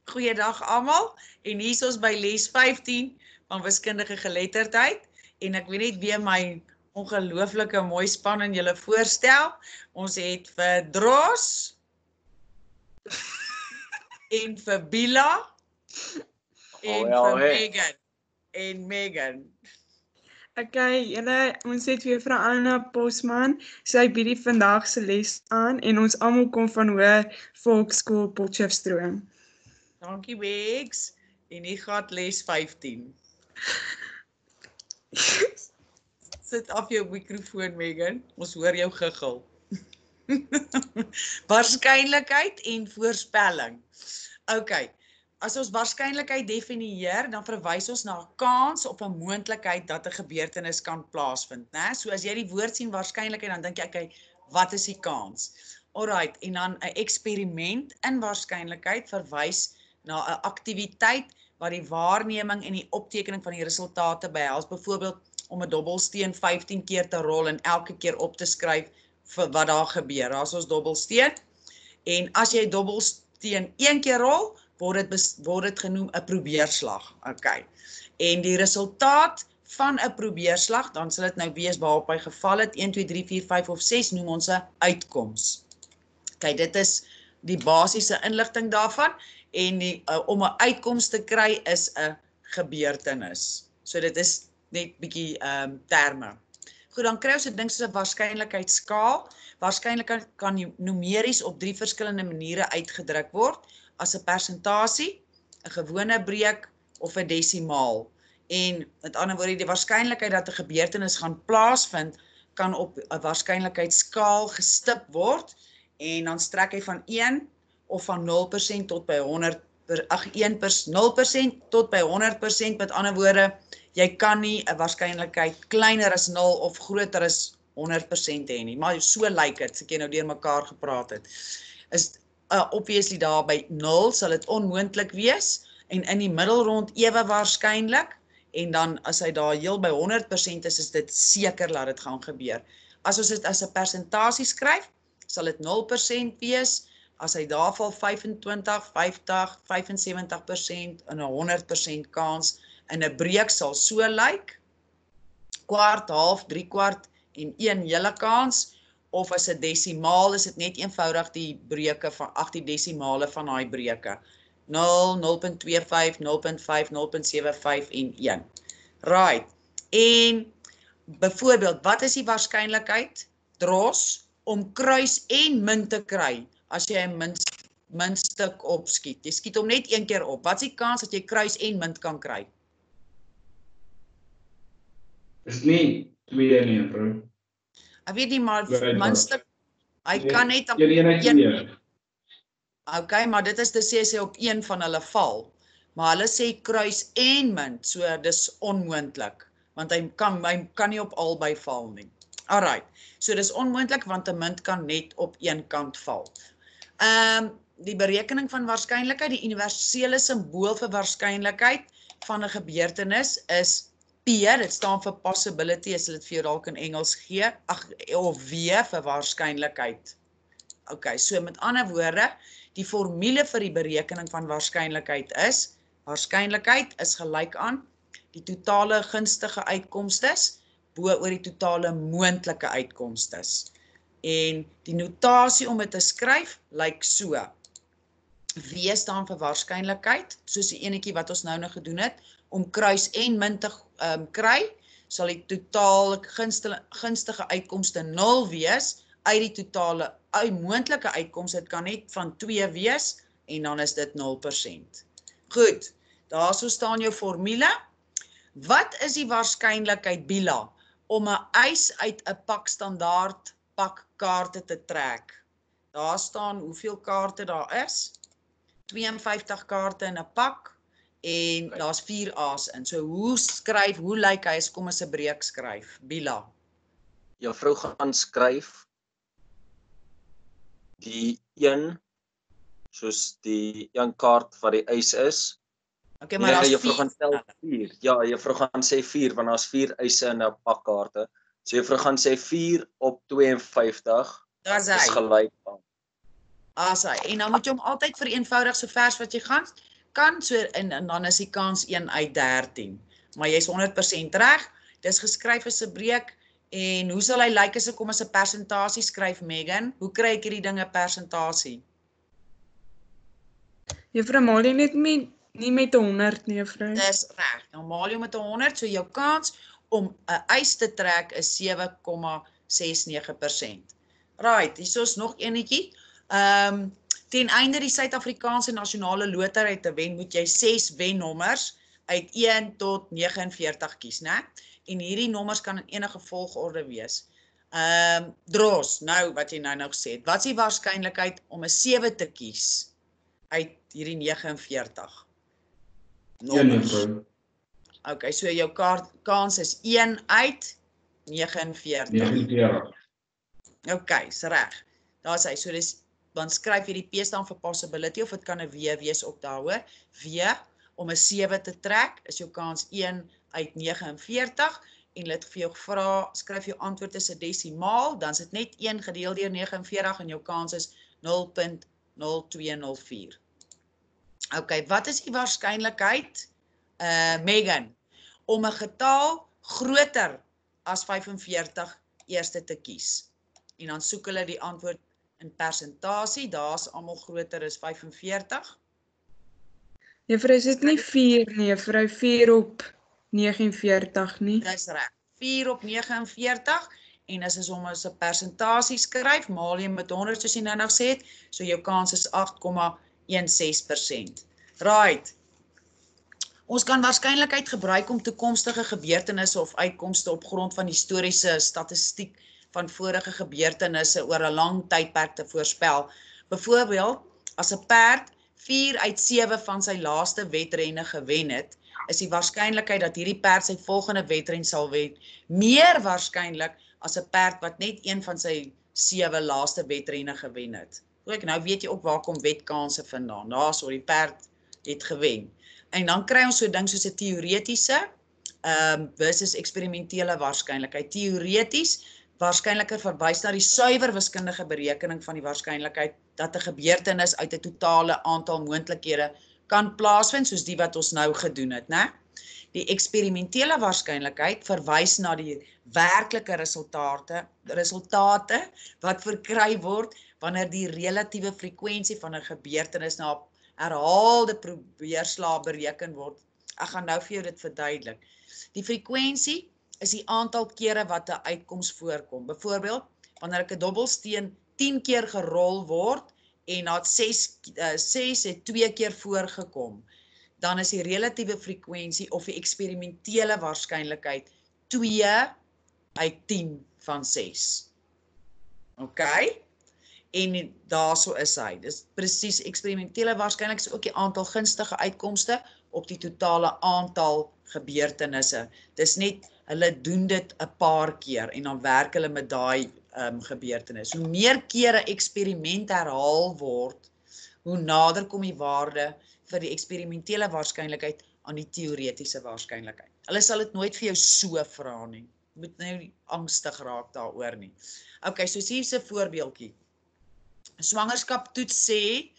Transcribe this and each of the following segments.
Goeiedag almal en hier is ons by les 15 van wiskundige geletterdheid en ek weet net weer my ongelooflike mooi span in julle voorstel. Ons het vir Dros en vir Bila en vir Megan. Okay, ons het weer vrou Anna Posman. Sy bied die vandag se les aan en ons almal kom van Hoër Volksskool Potchefstroom. Dankie Megs. En hier gaan les 15. Sit af jou mikrofoon Megan. Ons hoor jou giggel. Waarskynlikheid en voorspelling. Okay. As ons waarskynlikheid definieer, dan verwys ons na 'n kans op 'n moontlikheid dat 'n gebeurtenis kan plaasvind, né? So as jy die woord sien waarskynlikheid, dan dink jy, okay, wat is die kans? Alright, en dan 'n eksperiment in waarskynlikheid verwys na 'n aktiwiteit wat die waarneming en die optekening van die resultate behels, byvoorbeeld om 'n dobbelsteen 15 keer te rol en elke keer op te skryf vir wat daar gebeur. Daar's ons dobbelsteen. En as jy dobbelsteen 1 keer rol, word dit genoem 'n probeerslag. Okay. En die resultaat van 'n probeerslag, dan sal dit nou wees waarop hy geval het, 1, 2, 3, 4, 5 of 6, noem ons 'n uitkoms. Okay, dit is die basiese inligting daarvan. En om 'n uitkoms te kry is 'n gebeurtenis. So dit is net bietjie terme. Goed, dan kry ons 'n ding soos 'n waarskynlikheidsskaal. Waarskynlikheid kan numeries op 3 verskillende maniere uitgedruk word, as 'n persentasie, 'n gewone breek of 'n desimaal. En met ander woorde, die waarskynlikheid dat 'n gebeurtenis gaan plaasvind, kan op 'n waarskynlikheidsskaal gestip word en dan strek hy van 1 of van 0% tot by 0% tot by 100%. Met ander woorde, jy kan nie 'n waarskynlikheid kleiner as 0 of groter as 100% hê nie, maar so lyk dit, as ek jy nou deur mekaar gepraat het. Is obviously daar by 0 sal dit onmoontlik wees en in die middelrond ewe waarskynlik en dan as hy daar heel by 100% is dit seker dat dit gaan gebeur. As ons dit as 'n persentasie skryf, sal dit 0% wees. As hy daar val 25, 50, 75% en 'n 100% kans. In 'n breek sal so lyk, kwart, half, 3/4 en 1 hele kans. Of as 'n desimaal is dit net eenvoudig die breuke van die desimale van daai breuke. 0, 0.25, 0.5, 0.75 en 1. Right. En byvoorbeeld, wat is die waarskynlikheid, Dros, om kruis en min te kry as jy 'n muntstuk opskiet? Jy skiet hom net 1 keer op. Wat is die kans dat jy kruis en munt kan kry? Is nie 2 nie, bro. Ek weet nie, maar muntstuk, hy kan net op 1. Okay, maar dit is te sê as hy op 1 van hulle val. Maar hulle sê kruis en munt, so dis onmoontlik, want hy kan nie op albei val nie. Alright, so dis onmoontlik want 'n munt kan net op 1 kant val. Die berekening van waarskynlikheid, die universele simbool vir waarskynlikheid van 'n gebeurtenis is P, dit staan vir possibility, as hulle dit vir jou dalk in Engels gee, of W vir waarskynlikheid. Okay, so met ander woorde, die formule vir die berekening van waarskynlikheid is gelyk aan die totale gunstige uitkomstes bo oor die totale moontlike uitkomstes. En die notasie om dit te skryf lyk so. W staan vir waarskynlikheid, soos die enetjie wat ons nou gedoen het, om kruis en min te kry, sal die totale gunstige uitkomste 0 wees, uit die totale moontlike uitkoms, dit kan net van 2 wees, en dan is dit 0%. Goed, daar so staan jou formule. Wat is die waarskynlikheid, Bila, om 'n eis uit 'n pak standaard pak kaarte te trek? Daar staan hoeveel kaarte daar is, 52 kaarte in 'n pak, en daar's 4 A's in. So hoe lyk hy as kom ons 'n breek skryf, Bila? Juffrou gaan skryf die 1 soos die 1 kaart wat die eis is. Okay, maar daar's juffrou gaan tel 4. Ja, juffrou gaan sê 4 want daar's 4 eise in 'n pak kaarte. So juffrou gaan sê 4 op 52 is gelyk aan. En dan moet jy hom altyd vereenvoudig so vers wat jy gaan. kan, so, en dan is die kans 1 uit 13. Maar jy is 100% reg, dit is geskryf as 'n breek, en hoe sal hy lyk as ek kom as 'n persentasie skryf, Megan? Hoe kry ek hierdie ding 'n persentasie? Juffrou Malie net nie met 100 nie, juffrou. Dis reg. Normaal jy met 100, so jou kans om 'n eis te trek is 7,69%. Right, hier is nog enetjie. Ten einde die Suid-Afrikaanse Nasionale Lotery te wen, moet jy 6 wennommers uit 1 tot 49 kies, né? En hierdie nommers kan in enige volgorde wees. Dros, nou wat jy nou gesê het. Wat is die waarskynlikheid om 'n 7 te kies uit hierdie 49? Juffrou. Okay, so jou kans is 1 uit 49. 49. Okay, is reg. Daar's hy. So dis dan skryf jy die P staan vir possibility of dit kan 'n W wees ook daaroor. W om 'n 7 te trek is jou kans 1 uit 49 en hulle het vir jou gevra, skryf jou antwoord is 'n desimaal, dan is dit net 1 gedeel deur 49 en jou kans is 0.0204. Okay, wat is die waarskynlikheid, Megan, om 'n getal groter as 45 eerste te kies? En dan soek hulle die antwoord in persentasie, daar's almal groter as 45. Juffrou, is dit nie 4 nie, juffrou, 4 op 49 nie. Dis reg. 4 op 49 en as ons hom as 'n persentasie skryf, maal jy met 100 soos jy nou gesê het, so jou kans is 8,16%. Right. Ons kan waarskynlikheid gebruik om toekomstige gebeurtenisse of uitkomste op grond van historiese statistiek van vorige gebeurtenisse oor 'n lang tydperk te voorspel. Byvoorbeeld, as 'n perd 4 uit 7 van sy laaste wedrenne gewen het, is die waarskynlikheid dat hierdie perd sy volgende wedren sal wen meer waarskynlik as 'n perd wat net een van sy 7 laaste wedrenne gewen het. Ook nou weet jy ook waar kom wedkanse vandaan. Daarso die perd het gewen. En dan kry ons so 'n ding soos 'n teoretiese versus eksperimentele waarskynlikheid. Teoreties waarskynliker verwys na die suiwer wiskundige berekening van die waarskynlikheid dat 'n gebeurtenis uit 'n totale aantal moontlikhede kan plaasvind soos die wat ons nou gedoen het, né? Die eksperimentele waarskynlikheid verwys na die werklike resultate wat verkry word wanneer die relatiewe frekwensie van 'n gebeurtenis na herhaalde probeerslae bereken word. Ek gaan nou vir jou dit verduidelik. Die frekwensie is die aantal kere wat 'n uitkoms voorkom. Byvoorbeeld, wanneer ek 'n dobbelsteen 10 keer gerol word en na 6 het 2 keer voorgekom, dan is die relatiewe frekwensie of die eksperimentele waarskynlikheid 2 uit 10 van 6. Okay? En daarso is hy. Dis presies eksperimentele waarskynlikheid is ook die aantal gunstige uitkomste op die totale aantal gebeurtenisse. Dis net hulle doen dit 'n paar keer en dan werk hulle met daai gebeurtenis. Hoe meer kere eksperiment herhaal word, hoe nader kom die waarde vir die eksperimentele waarskynlikheid aan die teoretiese waarskynlikheid. Hulle sal dit nooit vir jou so vra nie. Jy moet nou nie angstig raak daaroor nie. Okay, so hier's 'n voorbeeldjie. Swangerskaptoets sê,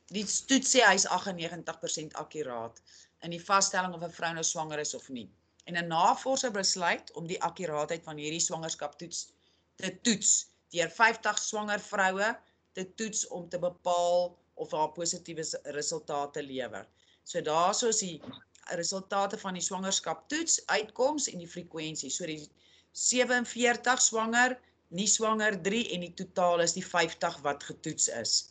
die toets sê hy is 98% akkuraat in die vaststelling of 'n vrou nou swanger is of nie. En 'n navorser besluit om die akkuraatheid van hierdie swangerskaptoets te toets deur 50 swanger vroue te toets om te bepaal of haar positiewe resultate lewer. So daarso is die resultate van die swangerskaptoets, uitkoms en die frekwensie. So die 47 swanger, nie swanger 3 en die totaal is die 50 wat getoets is.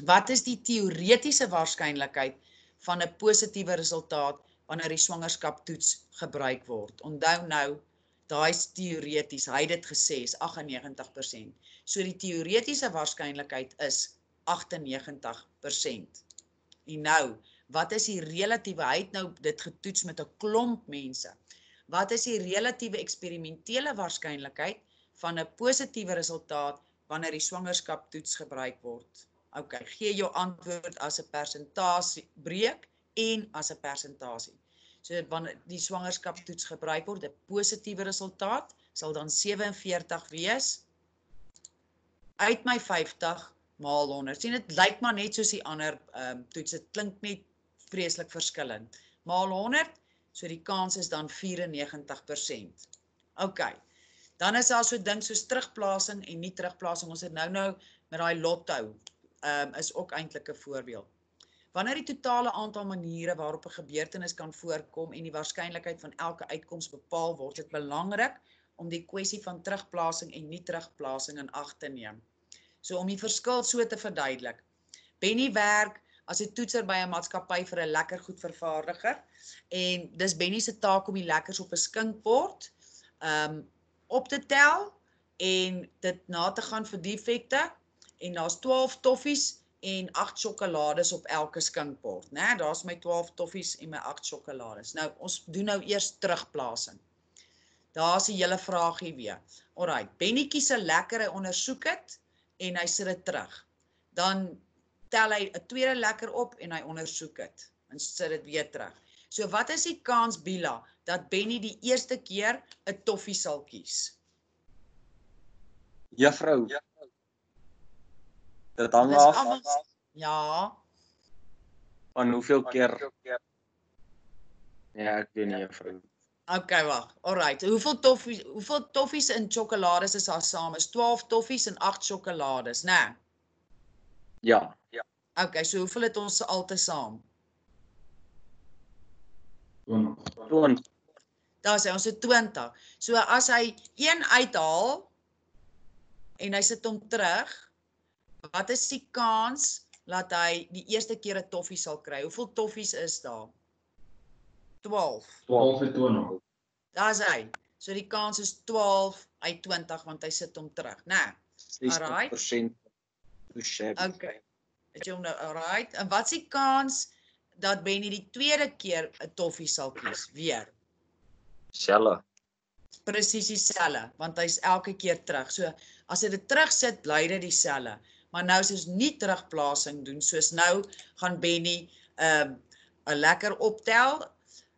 Wat is die teoretiese waarskynlikheid van 'n positiewe resultaat wanneer die swangerskaptoets gebruik word? Onthou nou, daai is teoreties, hy het dit gesê, is 98%. So die teoretiese waarskynlikheid is 98%. En nou, wat is die relatiewe, hy het nou dit getoets met 'n klomp mense. Wat is die relatiewe eksperimentele waarskynlikheid van 'n positiewe resultaat wanneer die swangerskaptoets gebruik word? Okay, gee jou antwoord as 'n persentasie breek en as 'n persentasie. So wanneer die swangerskaptoets gebruik word, 'n positiewe resultaat sal dan 47 wees uit my 50 maal 100. Sien, dit lyk maar net soos die ander toets, dit klink net vreeslik verskillend. Maal 100, so die kans is dan 94%. OK, dan is daar so ding soos terugplasing en nie terugplasing. Ons het nou met daai lotto, is ook eintlik 'n voorbeeld. Wanneer die totale aantal maniere waarop 'n gebeurtenis kan voorkom en die waarskynlikheid van elke uitkoms bepaal word, dit belangrik om die kwessie van terugplasing en nie terugplasing in ag te neem. So om die verskil so te verduidelik. Benny werk as 'n toetser by 'n maatskappy vir 'n lekkergoedvervaardiger en dis Benny se taak om die lekkers op 'n skinkbord op te tel en dit na te gaan vir defekte en daar's 12 toffies en 8 sjokolades op elke skinkbord, né? Daar's my 12 toffies en my 8 sjokolades. Nou, ons doen nou eers terugplasing. Daar's 'n hele vraagie weer. Alright, Benny kies 'n lekker, hy ondersoek dit en hy sit dit terug. Dan tel hy 'n tweede lekker op en hy ondersoek dit en sit dit weer terug. So wat is die kans, Bila, dat Benny die eerste keer 'n toffie sal kies? Juffrou. Dit hang Dis af almal- Ja, van hoeveel keer. Ja, ek weet nie, juffrou. okay, wag. Alright, hoeveel toffies en sjokolades is daar saam? Is 12 toffies en 8 sjokolades, né? Ja. Okay, so hoeveel het ons al te saam? 20. Daar sê ons het 20. So as hy 1 uithaal en hy sit hom terug, wat is die kans dat hy die eerste keer 'n toffie sal kry? Hoeveel toffies is daar? 12. 12 en 20. Daar's hy. So die kans is 12 uit 20 want hy sit hom terug, né? 60%. Okay. Het jy hom nou, alright. En wat is die kans dat Benny die tweede keer 'n toffie sal kies? Weer. Selle. Presies dieselfde, want hy's elke keer terug. So as hy dit terugsit, bly dit dieselfde. Maar nou as ons nie terugplasing doen, soos nou gaan Benny 'n lekker optel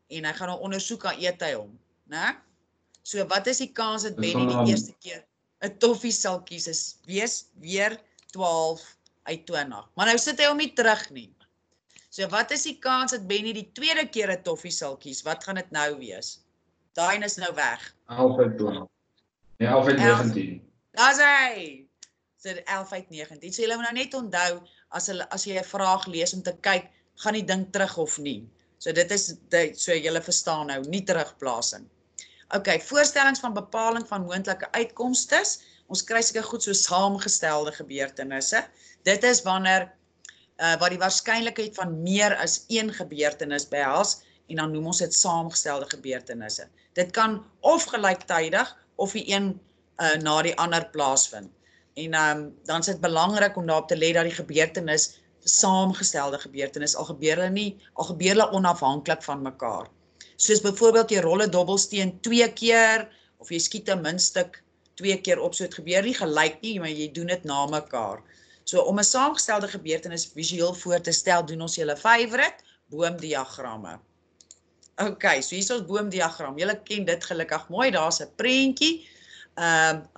en hy gaan hom ondersoek, dan eet hy hom, né? So wat is die kans dat Benny die eerste keer 'n toffie sal kies? Is weer 12 uit 20. Maar nou sit hy hom nie terug nie. So wat is die kans dat Benny die tweede keer 'n toffie sal kies? Wat gaan dit nou wees? Daai is nou weg. 11 en 20. Ja, 11 en 19. Daar's hy. So 11 uit 19. So julle moet nou net onthou as jy 'n vraag lees om te kyk, gaan die ding terug of nie. So dit is so julle verstaan nou, nie terugplasing. Okay, voorstellings van bepaling van moontlike uitkomstes. Ons kry seker goed so saamgestelde gebeurtenisse. Dit is wanneer wat die waarskynlikheid van meer as een gebeurtenis behels en dan noem ons dit saamgestelde gebeurtenisse. Dit kan of gelyktydig of die een na die ander plaasvind. En dan is dit belangrik om daarop te let dat die gebeurtenis saamgestelde gebeurtenis al gebeur hulle onafhanklik van mekaar. Soos byvoorbeeld jy rol 'n dobbelsteen 2 keer of jy skiet 'n muntstuk 2 keer op, so dit gebeur nie gelyk nie, maar jy doen dit na mekaar. So om 'n saamgestelde gebeurtenis visueel voor te stel, doen ons julle favourite boomdiagramme. Okay, so hier is ons boomdiagram. Julle ken dit gelukkig mooi, daar's 'n prentjie.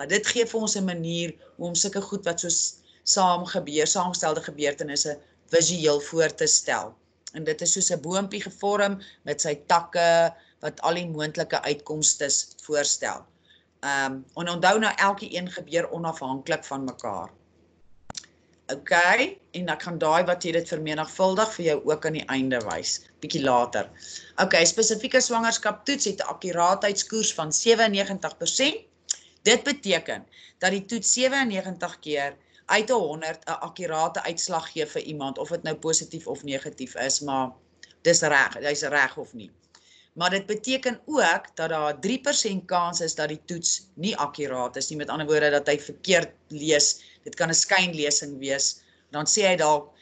Dit gee vir ons 'n manier hoe om sulke goed wat soos saamgestelde gebeurtenisse visueel voor te stel. En dit is soos 'n boompie gevorm met sy takke wat al die moontlike uitkomstes voorstel. En onthou nou elke een gebeur onafhanklik van mekaar. Okay, en ek gaan daai wat jy dit vermenigvuldig vir jou ook aan die einde wys, bietjie later. Okay, spesifieke swangerskaptoets het 'n akkuraatheidskoers van 97%. Dit beteken dat die toets 97 keer uit 100 'n akkurate uitslag gee vir iemand, of dit nou positief of negatief is, maar dis reg, hy's reg of nie. Maar dit beteken ook dat daar 3% kans is dat die toets nie akkuraat is nie, met ander woorde dat hy verkeerd lees. Dit kan 'n skynlesing wees. Dan sê hy dalk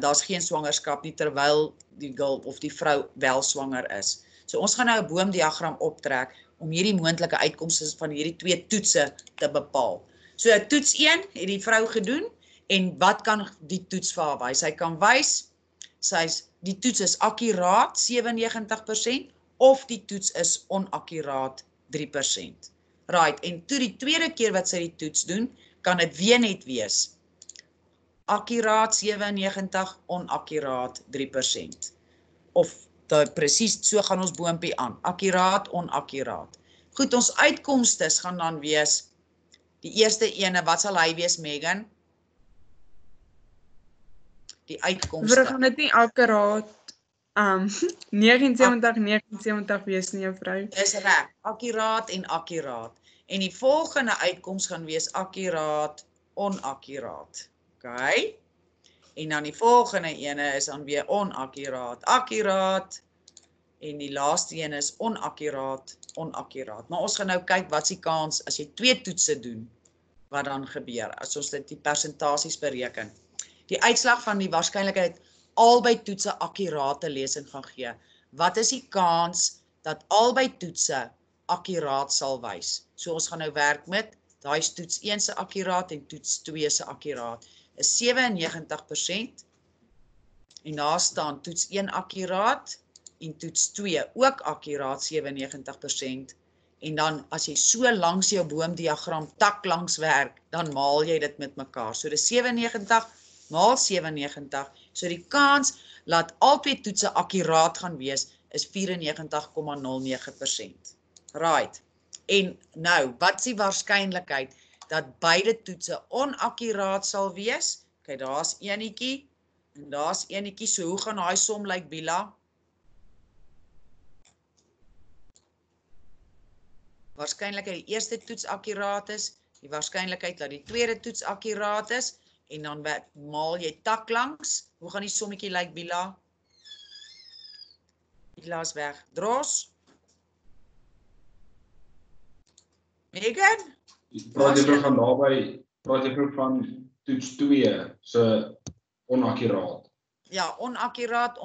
daar's geen swangerskap nie terwyl die girl of die vrou wel swanger is. So ons gaan nou 'n boomdiagram optrek om hierdie moontlike uitkomste van hierdie twee toetse te bepaal. So toets 1 het die vrou gedoen en wat kan die toets vir haar wys? Hy kan wys die toets is akkuraat 97% of die toets is onakkuraat 3%. Right, en toe die tweede keer wat sy die toets doen, kan dit weer net wees Akkuraat 97, onakkuraat 3%. Of presies, so gaan ons boompie aan. Akkuraat, onakkuraat. Goed, ons uitkomstes gaan dan wees, die eerste ene, wat sal hy wees, Megan? Die uitkomste. We gaan dit nie akkuraat 79 wees nie, juffrou. Dis reg, akkuraat en akkuraat. En die volgende uitkoms gaan wees akkuraat, onakkuraat. OK? En dan die volgende ene is dan weer onakkuraat, akkuraat. En die laaste een is onakkuraat, onakkuraat. Maar ons gaan nou kyk wat is die kans as jy 2 toetse doen, wat dan gebeur, as ons dit die persentasies bereken. Die uitslag van die waarskynlikheid albei toetse akkurate lesing gaan gee. Wat is die kans dat albei toetse akkuraat sal wys? So ons gaan nou werk met daai toets 1 se akkuraat en toets 2 se akkuraat. Is 97% en daar staan toets 1 akkuraat en toets 2 ook akkuraat 97%. En dan as jy so langs jou boomdiagram tak langs werk, dan maal jy dit met mekaar. So dis 97 maal 97. So die kans dat al twee toetse akkuraat gaan wees is 94,09%. Right. En nou, wat is die waarskynlikheid dat beide toetse onakkuraat sal wees? Kyk, daar's enetjie en daar's enetjie. So hoe gaan daai som lyk, Bila? Waarskynlikheid die eerste toets akkuraat is, die waarskynlikheid dat die tweede toets akkuraat is, en dan maal jy tak langs. Hoe gaan die sommetjie lyk, Bila? Bila is weg. Dros? Megan? Praat jy van daarby, praat jy van toets 2 se onakkuraat. Ja, onakkuraat.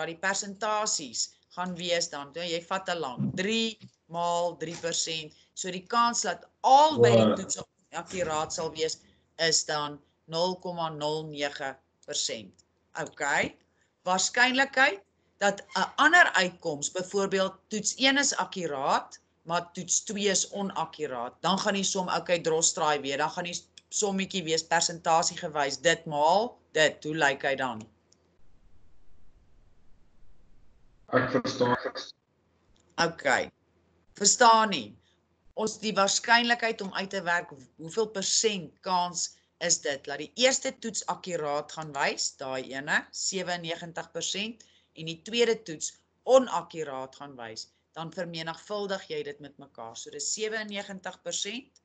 Die persentasies gaan wees dan, jy vat te lank, 3 maal 3%. So die kans dat albei die toetse akkuraat sal wees, is dan 0,09%. OK. Waarskynlikheid dat 'n ander uitkoms, byvoorbeeld toets 1 is akkuraat, maar toets 2 is onakkuraat, dan gaan die som, OK, Dros draai weer, dan gaan die sommetjie wees persentasie gewys, dit maal, dit, hoe lyk hy dan? Ek verstaan. OK. Verstaan nie. Ons die waarskynlikheid om uit te werk, hoeveel persent kans is dit, dat die eerste toets akkuraat gaan wys, daai ene, 97%, en die tweede toets onakkuraat gaan wys, dan vermenigvuldig jy dit met mekaar. So dis 97%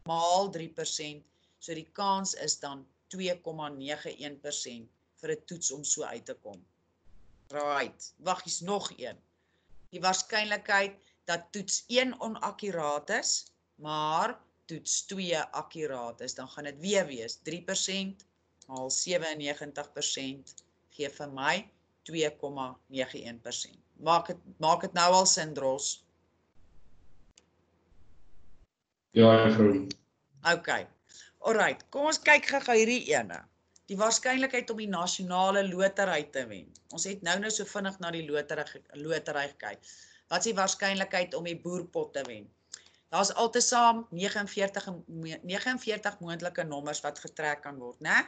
maal 3%, so die kans is dan 2,91% vir 'n toets om so uit te kom. Right, wag, hier's nog een. Die waarskynlikheid dat toets 1 onakkuraat is, maar toets 2 akkuraat is, dan gaan dit weer wees 3% maal 97% gee vir my 2,91%. Maak dit nou al sin, Dros? Ja, juffrou. OK. Alright, kom ons kyk gou hierdie ene. Die waarskynlikheid om die nasionale lotery te wen. Ons het nou so vinnig na die lotery gekyk. Wat is die waarskynlikheid om die boerpot te wen? Daar's altesaam 49 moontlike nommers wat getrek kan word, né?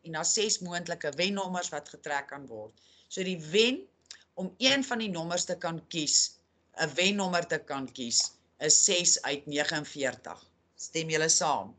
En daar's 6 moontlike wennommers wat getrek kan word. So die wen om een van die nommers te kan kies, 'n wennommer te kan kies, is 6 uit 49. Stem julle saam?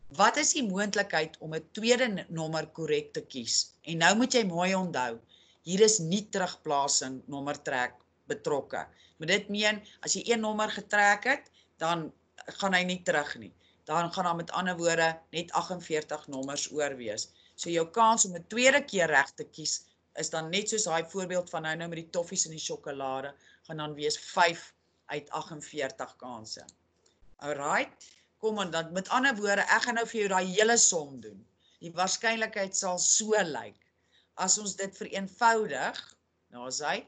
Wat is die moontlikheid om 'n tweede nommer korrek te kies? En nou moet jy mooi onthou, hier is nie terugplasing nommertrek betrokke. Met dit meen, as jy een nommer getrek het, dan gaan hy nie terug nie. Dan gaan daar met ander woorde net 48 nommers oor wees. So jou kans om 'n tweede keer reg te kies, is dan net soos daai voorbeeld van nou met die toffies en die sjokolade, gaan dan wees 5 uit 48 kanse. Alright, kom en dan met ander woorde, ek gaan nou vir jou daai hele som doen. Die waarskynlikheid sal so lyk. As ons dit vereenvoudig, nou is hy,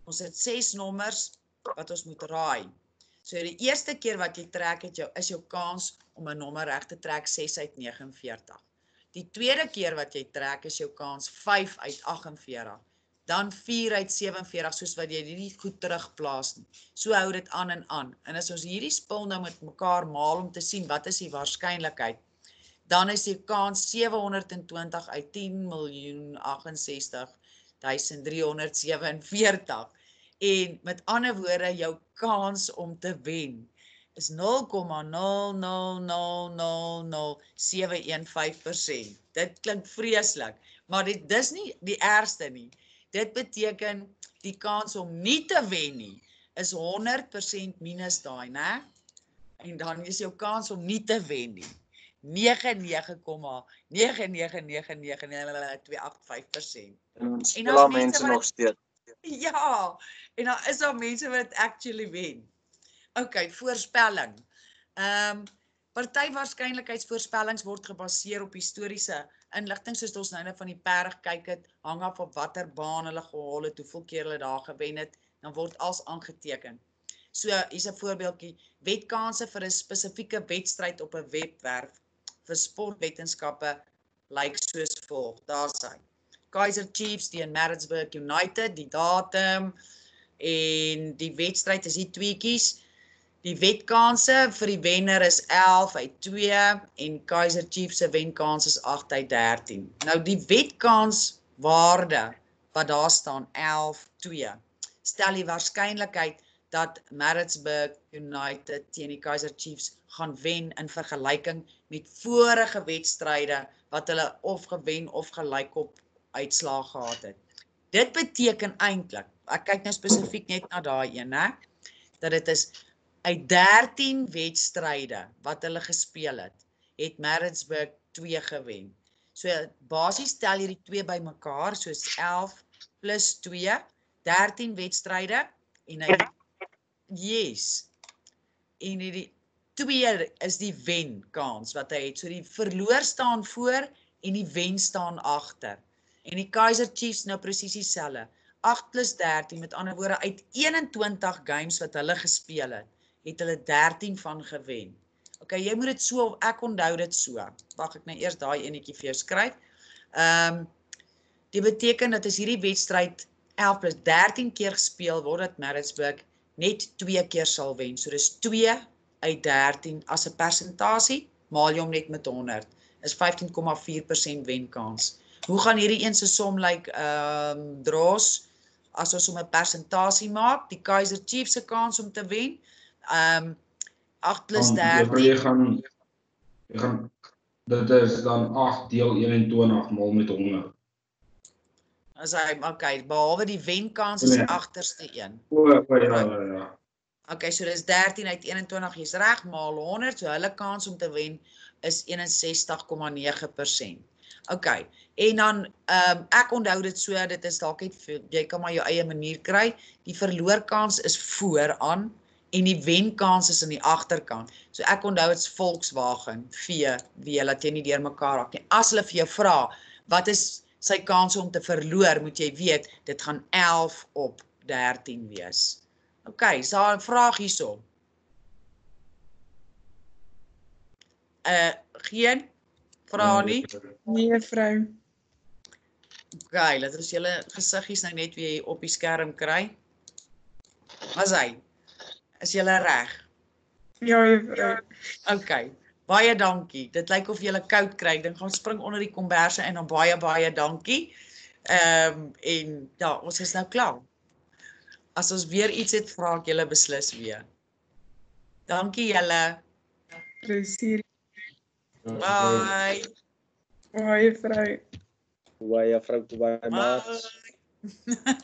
ons het 6 nommers wat ons moet raai. So die eerste keer wat jy trek het is jou kans om 'n nommer reg te trek 6 uit 49. Die tweede keer wat jy trek is jou kans 5 uit 48. Dan 4 uit 47, soos wat jy dit nie goed terugplaas nie. So hou dit aan. En as ons hierdie spul nou met mekaar maal om te sien wat is die waarskynlikheid, dan is die kans 720 uit 10.068.347. En met ander woorde, jou kans om te wen is 0,0000715%. Dit klink vreeslik, maar dis nie die ergste nie. Dit beteken die kans om nie te wen nie is 100% minus daai, né? En dan is jou kans om nie te wen nie 99,9999285%. En ons En speel as al mense mense wat nog steeds. Ja, en dan is daar mense wat actually wen. Okay, voorspelling. Party waarskynlikheidsvoorspellings word gebaseer op historiese inligting, soos ons nou van die perg kyk het, hang af op watter baan hulle gehaal het, hoeveel keer hulle daar gewen het, dan word als aangeteken. So, hier's 'n voorbeeldjie, wetkanse vir 'n spesifieke wedstryd op 'n webwerf vir sportwetenskappe lyk soos volg. Daar's hy. Kaizer Chiefs teen Maritzburg United, die datum en die wedstryd is die tweeetjies. Die wetkanse vir die wenner is 11 uit 2 en Kaizer Chiefs se wenkans is 8 uit 13. Nou die wetkanswaarde wat daar staan 11-2 stel die waarskynlikheid dat Maritzburg United teen die Kaizer Chiefs gaan wen in vergelyking met vorige wedstryde wat hulle of gewen of gelyk op uitslae gehad het. Dit beteken eintlik, ek kyk nou spesifiek net na daai een, hè, dat dit is uit 13 wedstryde wat hulle gespeel het Maritzburg 2 gewen. So basies tel jy die 2 bymekaar, soos 11 plus 2, 13 wedstryde en hy yes. En die 2 is die wenkans wat hy het. So die verloor staan voor en die wen staan agter. En die Kaizer Chiefs nou presies dieselfde. 8 plus 13, met ander woorde uit 21 games wat hulle gespeel het hulle 13 van gewen. Okay, jy moet dit so, ek onthou dit so. Wag, ek nou eers daai enetjie vir jou skryf. Dit beteken dat as hierdie wedstryd 11 plus 13 keer gespeel word, dat Maritzburg net 2 keer sal wen. So dis 2 uit 13 as 'n persentasie, maal jy hom net met 100. Is 15,4% wenkans. Hoe gaan hierdie een se som lyk, Draws, as ons hom 'n persentasie maak, die Kaizer Chiefs se kans om te wen, 8 plus 13. Jy gaan, dit is dan 8 deel 21 maal met 100. As hy, okay, behalwe die wenkans is die agterste een. Ja. Okay, so dis 13 uit 21, jy's reg, maal 100, so hulle kans om te wen is 61,9%. Okay, en dan, ek onthou dit so, dit is dalk net, jy kan maar jou eie manier kry, die verloorkans is vooraan, en die wenkans is in die agterkant. So ek onthou dit is Volkswagen, wie laat jy nie deur mekaar raak nie. As hulle vir jou vra, wat is sy kans om te verloor, moet jy weet, dit gaan 11 op 13 wees. Okay, is daar 'n vraag hierso? Geen? Vraag nie? Nee, vrou. Okay, laat ons julle gesiggies nou net weer op die skerm kry. As hy, is julle reg? Ja, vrou. Okay, baie dankie. Dit lyk of julle koud kry, dan gaan spring onder die komberse en dan baie dankie. En ja, ons is nou klaar. As ons weer iets het, vra ek julle beslis weer. Dankie julle. Plesier. Bye. Baie vrou. Baie vrou, baie maat. Bye.